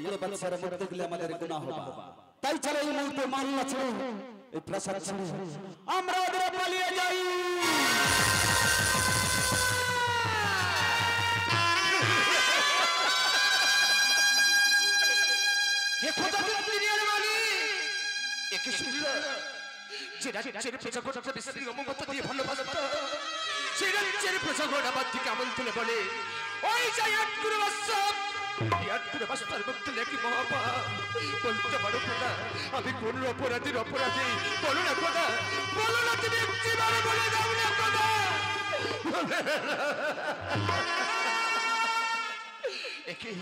এতগুলো বাচ্চার মধ্যে গেলে আমাদের গুনাহ হবে তাই চলো এই মুহূর্তে মাল্লা ছেড়ে এই প্রাসাদ ছেড়ে আমরা ওদের পালিয়ে যাই হে খোদা দুনিয়ার মালিক একে শুনলো যে রাজ্যের প্রজাগণকে বিশ্রী অমমতা দিয়ে ভালোবাসত সেই রাজ্যের প্রজাগণ আমার দিকে আমল তুলে বলে ওই যাই আটকুড়ে বাস্তব এই আটকুড়ে বাস্তবের মধ্যে নাকি মহাপাপ বলতে পারো খোদা আমি কোন অপরাধীর অপরাধী বলো না খোদা বলো না তুমি একটিবারে বলে দাও না খোদা একে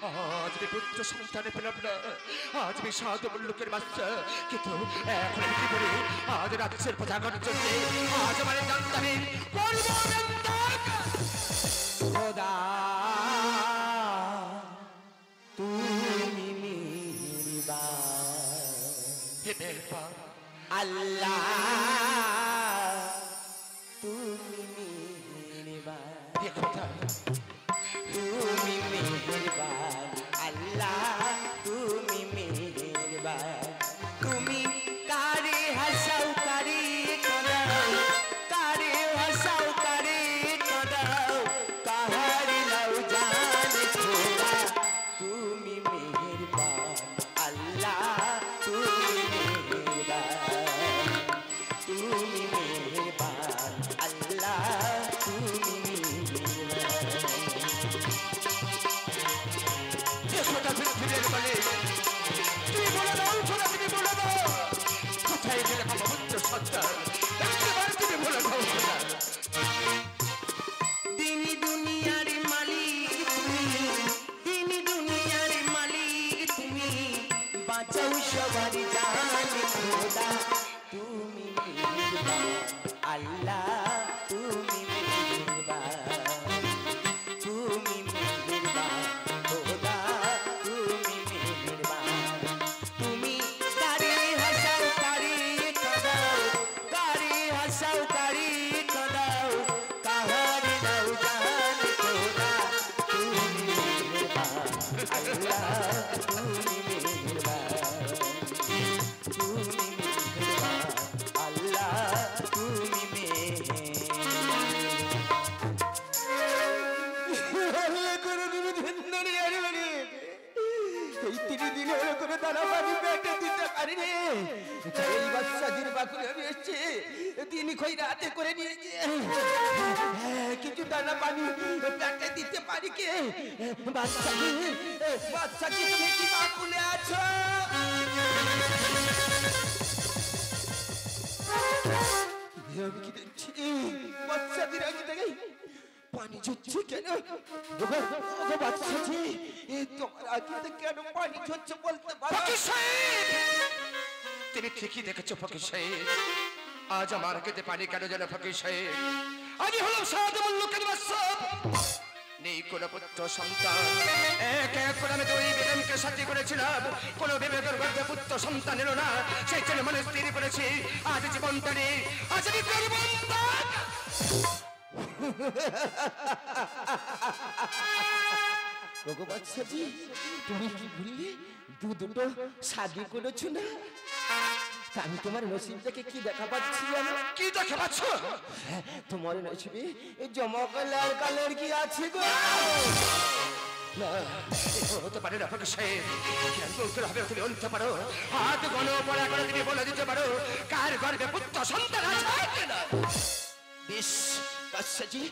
আজ আমি পুত্র সন্তানে পেলাম না আজ আমি সাধু লোকের বাচ্চা কিন্তু এখন আমি কি বলি আজ রাজ্যের প্রজাগণের জন্য আজ আমার জানতামে খোদা তুমি মেহেরবান আল্লাহ তুমি মেহেরবান হে খোদা তুমি মেহেরবান আল্লাহ তুমি মেহেরবান তুমি কারে হাসাও কারে কাঁদাও কারে হাসাও কারে কাঁদাও কাহার লাও জানে খোদা তুমি মেহেরবান আল্লাহ তুমি মেহেরবান তুমি মেহেরবান আল্লাহ তুমি কোথায় গেলে বাবা পুত্র সন্তান তুমি বলে দাও তিনি দুনিয়ার মালিক তুমি তিনি দুনিয়ার মালিক তুমি বাঁচাও সবার জান খোদা তুমি মেহেরবান আল্লাহ তুমি মেহেরবান তুমি মেহেরবান খোদা তুমি মেহেরবান তুমি কারে হাসাও কারে কাঁদাও কারে হাসাও কারে কাঁদাও কাহার নাও জান খোদা তুমি মেহেরবান আল্লাহ তুমি মেহেরবান তুমি মেহেরবান আল্লাহ তুমি এই 3 দিন হলো করে তারা পানি পেটে দিতে পারিনি এই বাচ্চাদের বাকুলে আমি এসছি তিনি কই রাতে করে নিয়ে গিয়ে কিছু দানা পানি পেটে দিতে পারি কে বাচ্চাকে কি বাকুলে আছো আমি কি দেখছি বাচ্চাদের আগে থেকে পানি ঝরছে কেন ওগো বাচ্চাজি তোমার আগে থেকে কেন পানি ঝরছে বলতে পারো তুমি ঠিকই দেখেছো ফকির সাহেব আজ আমার খেতে পানি কেন যেন ফকির সাহেব আমি হলাম সাধু লোকের বাচ্চা নেই কোন পুত্র সন্তান এক এক করে আমি 2 বেগমকে সাথী করেছিলাম কোন বিবেকের গর্ভে পুত্র সন্তান এলো না সেই জন্য মনে স্থির করেছি আজ জীবনটা নেই আজ আমি করবো ওগো বাচ্চাজি তুমি কি ভুললে দুটো শাদি করেছো না আমি তোমার নসিব থেকে কি দেখা পাচ্ছি জানো কি দেখা পাচ্ছ তোমার নসিবে জমকালার কালার কি আছে গো না হতে পারে না ফকির সাহেব কেন বলতে হবে তুমি বলতে পারো হাত গণপড়া করে তুমি বলে দিতে পারো কার গর্ভে পুত্র সন্তান আছে না বেশ বাচ্চাজি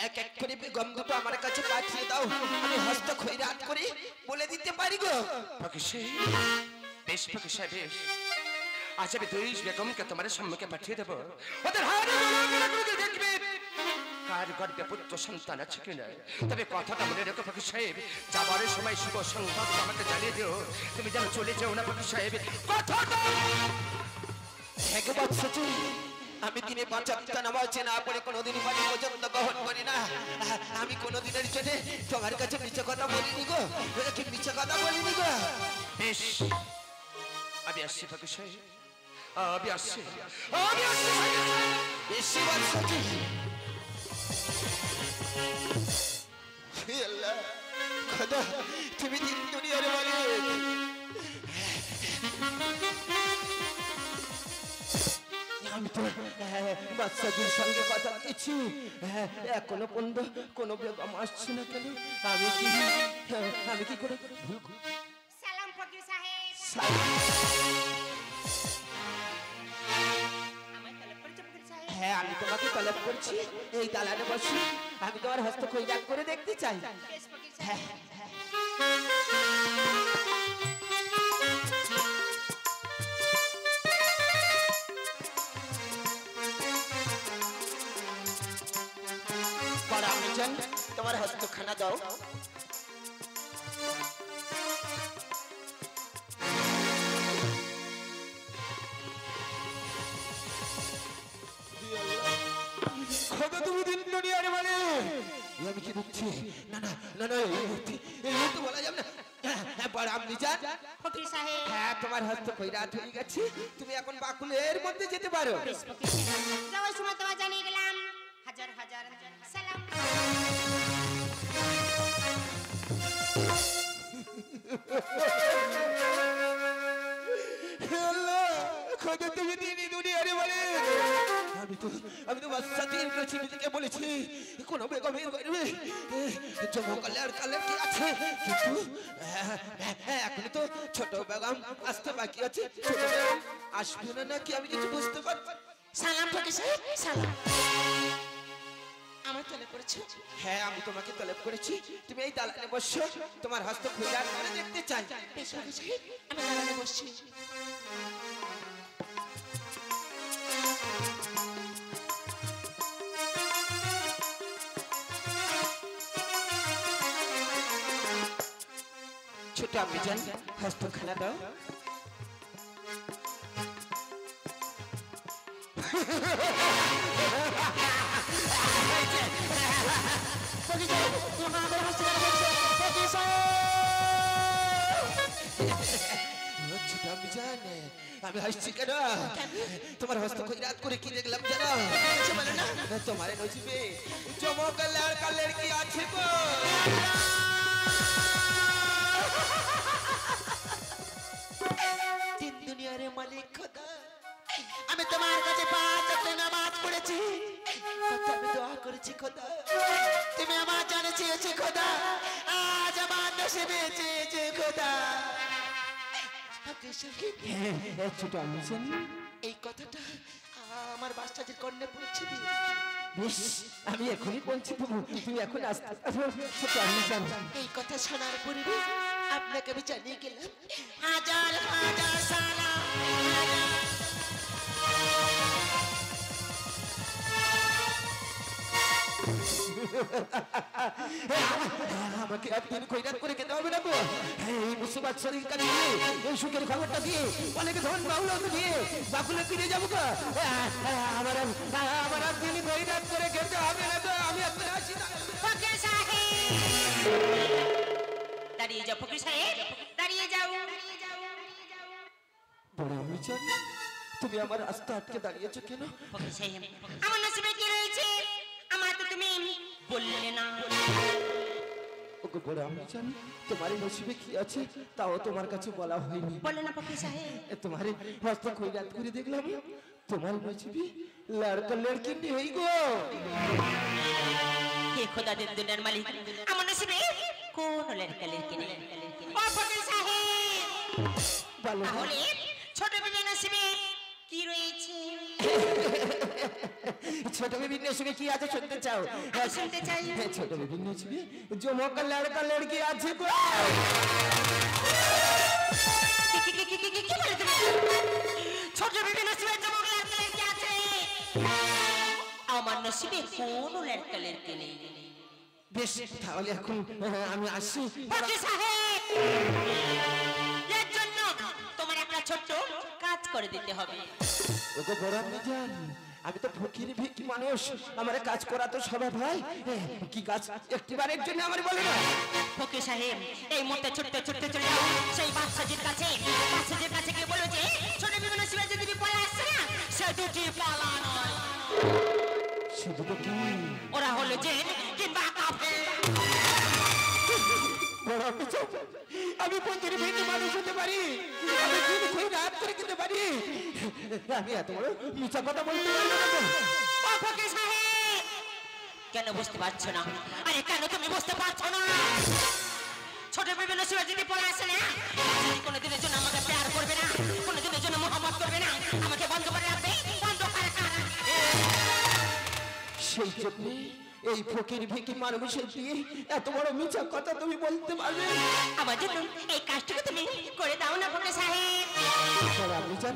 এক এক করে বেগম দুটো আমার কাছে পাঠিয়ে দাও আমি হস্ত খৈরাত করে বলে দিতে পারি গো ফকির সাহেব বেশ ফকির সাহেব বেশ আজ আমি 2 বেগমকে তোমার সম্মুখে পাঠিয়ে দেবো ওদের হাতে দেখবে কার গর্ভে পুত্র সন্তান আছে কিনা তবে কথাটা মনে রেখো ফকির সাহেব যাবার সময় শুভ সংবাদ আমাকে জানিয়ে দিও তুমি যেন চলে যাও না ফকির সাহেব কথাটা হ্যাঁ গো বাচ্চাজি আমি দিনে 5 ওয়াক্ত নামাজ না পড়ে কোনোদিন পানি পর্যন্ত গ্রহণ করি না আমি কোনোদিনের জন্য তোমার কাছে মিথ্যা কথা বলিনি গো কি মিথ্যা কথা বলিনি গো বেশ আমি আসছি ফকির সাহেব আমি আসছি বেশি বাচ্চাজি খোদা তুমি দিন দুনিয়ার মালিক। আমি তো বাচ্চাদের সঙ্গে কথা দিচ্ছি, এখনো পর্যন্ত কোনো বেগম আসছে না কেন? আমি কি করে ভুল সালাম ফকির সাহেব। আমায় তলব করেছে ফকির সাহেব? হ্যাঁ, আমি তোমাকে তলব করছি। এই দালানে বসি, আমি তোমার হস্ত খৈরাত করে দেখতে চাই। বেশ ফকির সাহেব। পরামর্শন, তোমার হস্তখানা দাও। খোদা তুমি দিন দুনিয়ার মানে আমি কি দিচ্ছি? না না না না, এই মুহূর্তে বলা যাবে না। আপনি যান ফকির সাহেব। হ্যাঁ, তোমার হস্ত খৈরাত হয়ে গেছে, তুমি এখন বাকুলের মধ্যে যেতে পারো। বেশ ফকির সাহেব, যাওয়ার সময় তোমায় জানিয়ে গেলাম। হাজার হাজার সালাম। খোদা তুমি দিন দুনিয়ার মানে আমি তো বাচ্চাদের নচিবিদিকে বলেছি কোনো বেগমের গর্বে জমকালের কালের কি আছে, কিন্তু এখন তো ছোট বেগম আসতে বাকি আছে। ছোট বেগম আসবে না নাকি আমি কিছু বুঝতে পারছি। সালাম ফকির সাহেব, সালাম। আমায় তলব করেছো? হ্যাঁ, আমি তোমাকে তলব করেছি। তুমি এই দালানে বসো, তোমার হস্ত খৈরাত করে দেখতে চাই। বেশ ফকির সাহেব, আমি দাঁড়ানে বসছি। ছোট আমি যান, হস্তখানা দাও। ছোট আমি জান, আমি হাসছি কেন? তোমার হস্ত খৈরাত করে কি দেখলাম জানো? তোমার নজিবে জমকালের কালের কি আছে গো? তিন দুনিয়ার মালিক খোদা, আমি তোমার কাছে 5 ওয়াক্ত নামাজ পড়েছি। খোদা, আমি দোয়া করেছি খোদা, তুমি আমার জানে চেয়েছে খোদা, আজ আমার নসিবে চেয়েছে খোদা। ফকির সাহেব, ছোট আমি জান, এই কথাটা আমার বাচ্চাদের কর্ণে পৌঁছে দিন। বেশ, আমি এখনই পৌঁছে দেবো, তুমি এখন আসতে পারো। ছোট আমি জান, এই কথা শোনার পূর্বে আপনাকে আমি জানিয়ে গেলাম হাজার হাজার সালাম। আমাকে একদিন খৈরাত করে খেতে হবে না গো। এই মুসিবত শরীর কাছে দিয়ে, এই সুখের খবরটা দিয়ে, অনেক ধন বাউলত দিয়ে বাকুলে ফিরে যাবো গো। আমার একদিন খৈরাত করে খেতে হবে না গো। আমি এখন আসি না। ফকির সাহেব, দাঁড়িয়ে যাও ফকির সাহেব, দাঁড়িয়ে যাও। বড় আমি জানি, তুমি আমার রাস্তা আটকে দাঁড়িয়েছো কেন? ফকির সাহেব, আমার নসিবে কি রয়েছে আমার তো তুমি বললে না। ওগো বড় আমি জানি, তোমার নসিবে কি আছে তাও তোমার কাছে বলা হয়নি। বললে না ফকির সাহেব। তোমার রাস্তা খৈরাত করে দেখলাম, তোমার নসিবে লড়কা লড়কি নেই গো। হে খোদা দিন দুনিয়ার মালিক, আমার নসিবে কোন লড়কা লড়কি নেই। ও ফকির সাহেব, ভালো না? তাহলে ছোট বেবি নসিবে কি রয়েছে? ছোট বিভিন্ন নসিবে কি আছে শুনতে চাও? আমি শুনতে চাই। ছোট বিভিন্ন নসিবে জমকা লড়কা লড়কি আছে গো। কি বলে তুমি? ছোট বেবি নসিবে জমক লড়কা লড়কি আছে? আমার নসিবে কোন লড়কা লড়কি নেই। বেশ, তাহলে এখন আমি আসি। ফকির সাহেব, এর জন্য তোমার একটা ছোট্ট কাজ করে দিতে হবে। ওগো বড় আমি জান, আমি তো ফকির ভিকি মানুষ, আমার কাজ করা তো স্বভাব হয়। কি কাজ একটিবারের জন্য আমার বলে না? ফকির সাহেব, এই মুহূর্তে ছোট্ট ছোট্ট চলে যাও সেই বাচ্চাদের কাছে। বাচ্চাদের কাছে গিয়ে বলো যে ছোট বিভিন্ন শিবে যে দুটি পলা আসছে না, সে দুটি পলা নয়, সে দুটো কি? ওরা হলো জেন কিংবা কাফের। বড় আমি জান, আমি পঞ্চের ভেঙে মানুষ হতে পারি, আমি দিন খুঁজে রাত করে খেতে পারি, আমি এত বড় মিথ্যা কথা বলতে পারি না তো? ও ফকির সাহেব, কেন বুঝতে পারছো না? আরে কেন তুমি বুঝতে পারছো না? ছোট বিভিন্ন সুরাজিনী পড়ে আসে না, কোনোদিনের জন্য আমাকে প্যার করবে না, কোনোদিনের জন্য মোহাম্মত করবে না, আমাকে বন্ধ করে রাখবে, বন্ধ করে রাখবে। সেই জন্য এই ফকির ভিকি মানুষের দিয়ে এত বড় মিথ্যা কথা তুমি বলতে পারবে? আমার জন্য এই কাজটুকু তুমি করে দাও না ফকির সাহেব। আমি জান,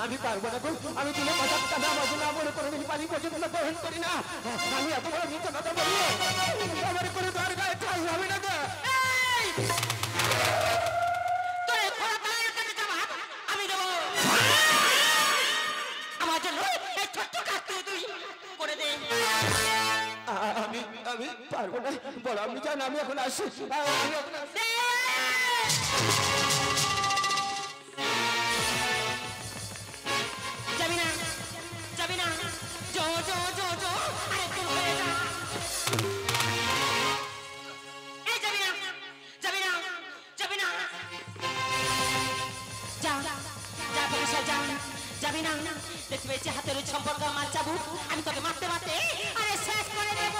আমি পারবো না গো, আমি দিলে কথা কথা আমাকে না বলে কোনোদিন পানি পর্যন্ত গ্রহণ করি না, আমি এত বড় মিথ্যা কথা বলি আমার কোনো দরকার ঠাই হবে না গো। তোর এই খোলা তালের কাছে জবাব আমি দেবো। আমার জন্য এই ছোট্ট কাজটুকু তুই করে দে। আমি পারবো না, বড় আমি জান, আমি এখন আসি, আমি এখন আসি। যাবি না, যাবি না, জো জো জো জো, আরে তুই হয়ে যা। এই যাবি না, যাবি না, যাবি না, যা যা পয়সা যা, যাবি না, দেখতে পেয়েছি হাতের ওই সম্পর্ক আমার চাবুক, আমি তোকে মারতে মারতে আরে শেষ করে দেব।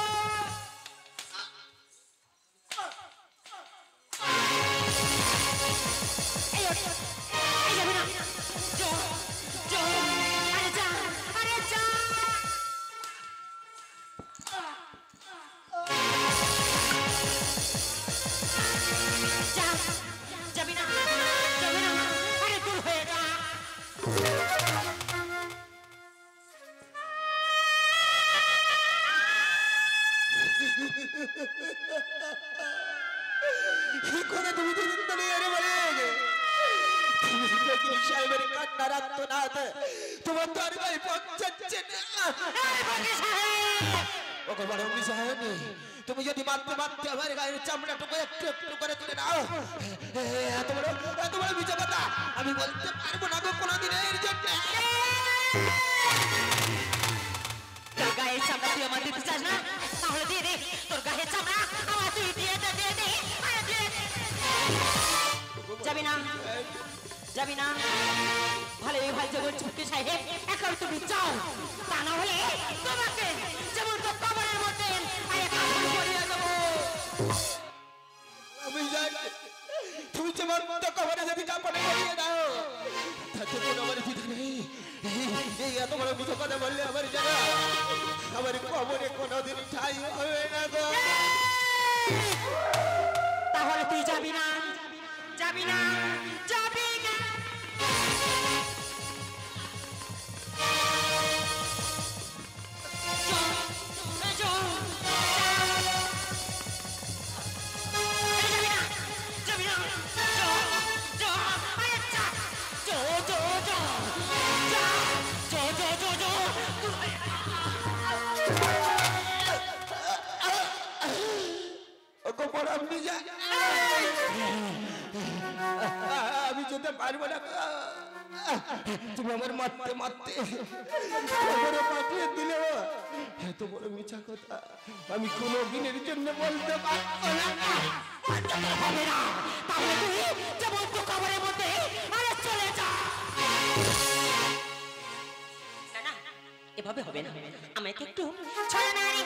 এই ওঠ, এই যাবি না, জো জো, আরে যা, আরে যা। যা, যাবি না, যাবি না, আরে দূর হয়ে যা। কথা তুমি দুদিন ধরে এরে বলে তুমি ফকির সাহেবের কান্নার আত্মনাদ তোমার দরবারে পৌঁছাচ্ছে না। ওকে বড় অম্বি সাহেব, তুমি যদি মারতে মারতে আমার গায়ের চামড়াটুকু একটু একটু করে তুলে নাও, এত বড় মিথ্যা কথা আমি বলতে পারবো না গো কোনোদিনের জন্য। তোর গায়ের চামড়া তুই আমার দিতে চাস না? তাহলে দিয়ে দে তোর গায়ের চামড়া, আমার তুই দিয়ে দে, দিয়ে দে, আরে দিয়ে দে। যাবি না, যাবি না, ভালোই ভাই যেমন চুপকে সাহেব এখন তুমি চাও, তা না হলে তোমাকে যেমন তো কবরের মধ্যে আরে কাপড় পরিয়ে দেবো। আমি জানি তুমি তোমার মতো কবরে যদি কাপড়ে পরিয়ে দাও তাতে কোনো আমার পিতা নেই। এই এত বড় মিথ্যা কথা বললে আমার জানা আমার কবরে কোনোদিন ঠাই হবে না গো। তাহলে তুই যাবি না, যাবি না, যাবি না। ওগো বড় আপনি যা, আমি যেতে পারবো না গো। তুমি আমার মারতে মারতে কবরে পাঠিয়ে দিলে, এত বড় মিথ্যা কথা আমি কোনো দিনের জন্য বলতে পারবো না। হবে না, তাহলে তুই যেমন তো কবরের মধ্যে আরে চলে যা। না না, এভাবে হবে না, আমাকে একটু ছড়া নাড়ি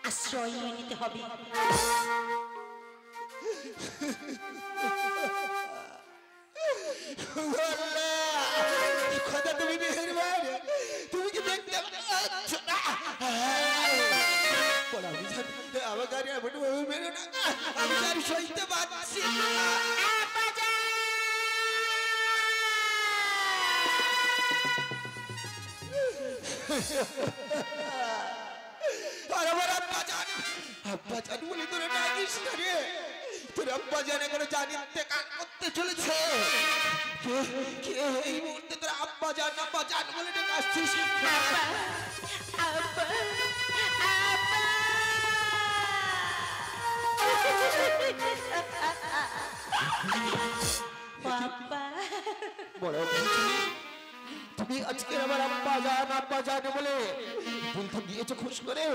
আশ্রয় নিতে হবে। কথা তুমি মেহেরবান, তুমি কি দেখতে পাচ্ছ না? বলো আমি জানি আমার গাড়ি এমন ভাবে মেরো না, আমি গাড়ি সইতে পারছি না। আর আমার আব্বা জান বলে তোরা ডাকিস না রে, তোর আব্বা জান এখনো জানিতে কাজ করতে চলেছে। কে এই মুহূর্তে তোর আব্বা জান বলে ডেকে আসছিস? বড় তুমি আজকে আমার আব্বা জান বলে বলতে দিয়েছো খুশ করে।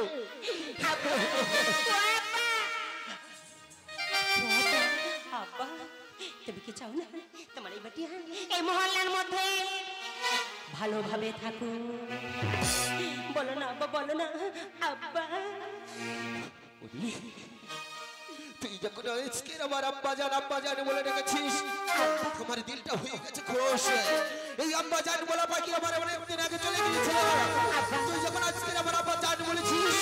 তুমি কি চাও না তোমার এই বেটি এই মহল্লার মধ্যে ভালোভাবে থাকো? বলো না আব্বা, বলো না আব্বা। তুই যখন আজকের আমার আব্বা জান বলে রেখেছিস, আমার দিলটা হয়ে গেছে খুশ। এই আব্বা জান বলা পাখি আমার অনেক দিন আগে চলে গিয়েছিল। তুই যখন আজকের আমার আব্বা জান বলেছিস,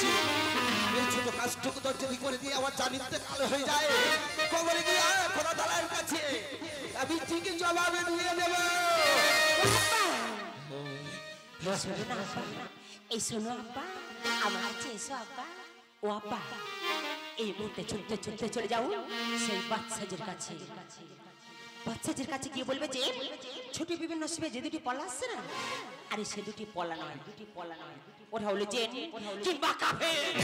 এই ছোট কাজটুকু তোর যদি করে দিয়ে আমার জান ইন্তেকাল হয়ে যায়, কবরে গিয়ে খোদা তাআলার কাছে আমি ঠিকই জবাবে দিয়ে দেব। শোনো না আব্বা, এই শোনো আব্বা, আমার কাছে এসো আব্বা। ও আব্বা, এই মুহূর্তে ছুটতে ছুটতে চলে যাও সেই বাচ্চাদের কাছে। বাচ্চাদের কাছে গিয়ে বলবে যে ছোট বিভিন্ন নসিবে যে দুটি পলা আসছে না, আরে সে দুটি পলা নয়, ওরা হলো যে কিংবা কাফের।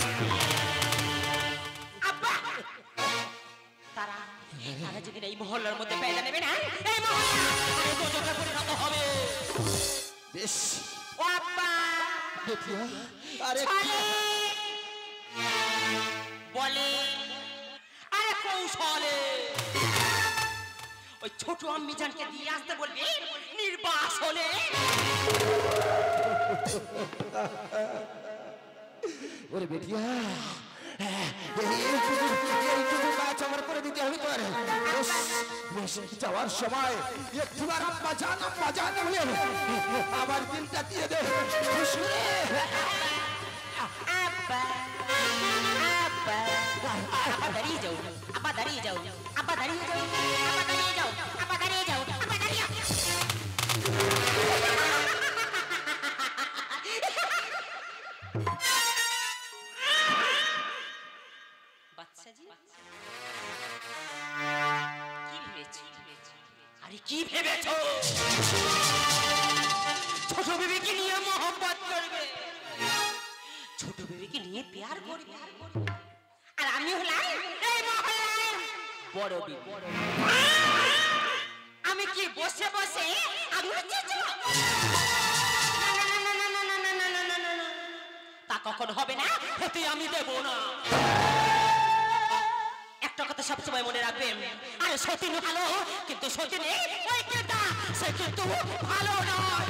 আব্বা, তারা যদি এই মহল্লার মধ্যে পেয়ে নেবে না, এই মহল্লা গজবে পরিণত হবে। বেশ ও আব্বা, আরে বলে আরে কৌশলে ওই ছোট আম্মিজানকে দিয়ে আসতে বলবে নির্বাসনে। ওরে বেটিয়া, এইটুকু কাজ আমার করে দিতে হবে তোর। যাওয়ার সময় একটিবার আব্বা জান বলে আমার দিলটা দিয়ে দে। আব্বা, আব্বা, আব্বা দাঁড়িয়ে যাও, আব্বা দাঁড়িয়ে যাও, আব্বা দাঁড়িয়ে যাও, আব্বা দাঁড়িয়ে যাও, আব্বা দাঁড়িয়ে যাও, আব্বা দাঁড়িয়ে যাও। বাচ্চাজি কি ভেবেছ? আরে কি ভেবেছ? ছোট বেবিকে নিয়ে মোহব্বত করবে, ছোট বেবিকে নিয়ে প্যার করবে, আর আমি হলাম এই মহল্লার বড় বেবি। আমি কি বসে বসে আগুন চেঁচো? তা কখন হবে না, হতে আমি দেব না। একটা কথা সবসময় মনে রাখবেন, আরে সতীন ভালো, কিন্তু সতীনে ওই কেটা সে কিন্তু ভালো নয়।